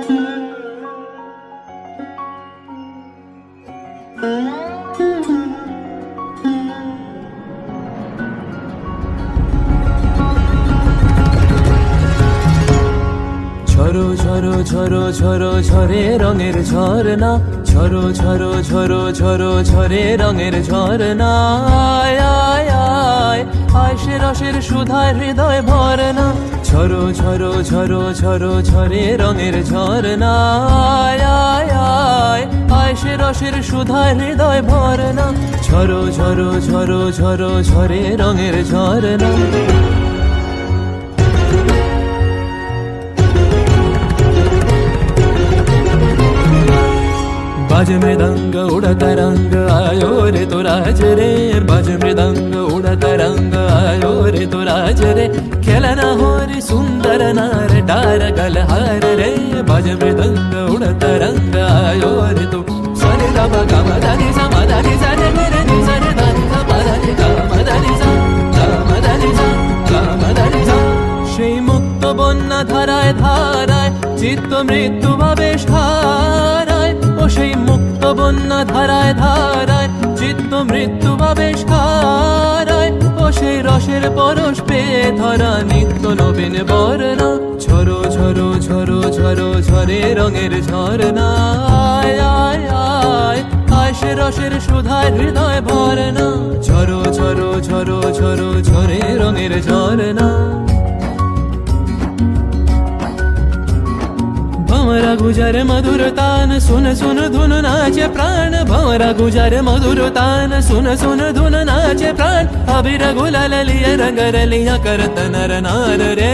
ঝরো ঝরো ঝরো ঝরো ঝরে রঙের ঝরনা, ঝরো ঝরো ঝরো ঝরো ঝরে রঙের ঝরনা। আয় আয় আয় আয় সে রসের সুধায় হৃদয় ভরনা, ঝরো ঝরো ঝরো ঝরো ঝরে রঙের ঝরনা। আয় আয় আয় আয় সে রসের সুধায় হৃদয় ভরনা, ঝরো ঝরো ঝরো ঝরো ঝরে রঙের ঝরনা। बाज मृदंग उड़ता रंग आयो रे तो राज रे, बाज मृदंग उड़ता रंग आयो रे तो राज रे। खेलना हो रे सुंदर नार डार गलहार रे, बाज मृदंग उड़ता रंग आयो रे तो सरे दा गा मा दा नि सा मा दा नि सा रे रे नि सा रे दा नि सा पा दा नि गा मा दा नि सा गा मा दा नि सा गा मा दा नि सा। সেই মুক্ত বন্যা ধারায় ধারায় চিত্ত মৃত্যু ভাবে হারায়, ও সেই মুক্ত বন্যা ধারায় ধারায় চিত্ত মৃত্যু ভাবে হারায়, ও সেই রসের পরশ পেয়ে ধরা নিত্য নবীন বর্ণা, ঝরো ঝরো ঝরো ঝরো ঝরে রঙের ঝরনা। আয় আয় আয় আয় সে রসের সুধায় হৃদয় ভরনা, ঝরো ঝরো ঝরো ঝরো ঝরে রঙের ঝরনা। भंवरा गुजर मधुर तान सुन सुन धुन नाचे प्राण, भंवरा गुजर मधुर तान सुन सुन धुन नाचे प्राण। अबीर गुलाल लिया रंग रलिया करत नर नार रे,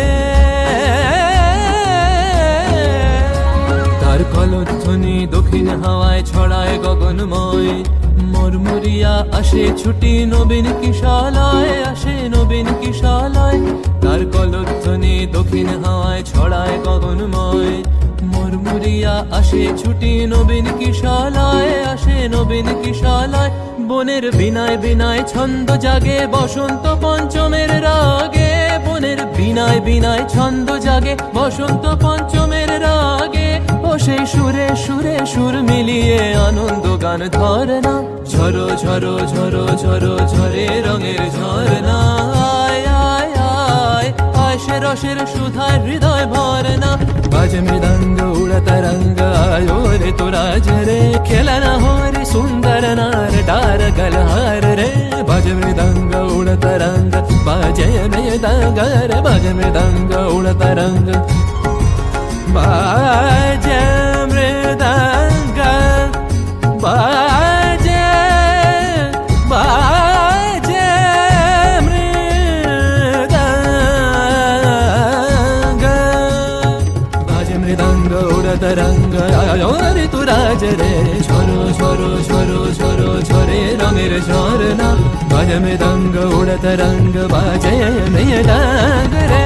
तार कलध्वनि दक्षिण हावाয় ছড়ায় গগনময়। মরমরিয়া আসে ছুটি নবীন কিশালয়, আসে নবীন কিশালয়। তার কলধ্বনি দক্ষিণ হাওয়ায় ছড়ায় গগনময়। মরমরিয়া আসে ছুটি নবীন কিশালয়, আসে নবীন কিশালয়। বনের বিনায় বিনায় ছন্দ জাগে বসন্ত পঞ্চমের রাগে, বনের বিনায় বিনায় ছন্দ জাগে বসন্ত পঞ্চমের রাগে। ও সেই সুরে সুরে সুর মিলিয়ে আনন্দ গান ধরনা, ঝরো ঝরো ঝরো ঝরো ঝরে রঙের ঝরনা। আয় আয় আয় আয় সে রসের সুধায় হৃদয় ভরনা, बाज मृदंग उड़ता रंग आयो रे तो राज रे। खेलना हो रे सुंदर नार डार गलहार रे, बाज मृदंग उड़ता रंग बाजे मृदंग रे, बाज मृदंग उड़ता रंग बाजे मृदंग बाजे बाजे मृदंग उड़त रंग आयो रे तू राज रे, ঝরো ঝরো ঝরো ঝরো ঝরে রঙের ঝরনা। বাজ মৃদঙ্গ উড়ত রঙ্গ বাজে মৃদঙ্গ রে।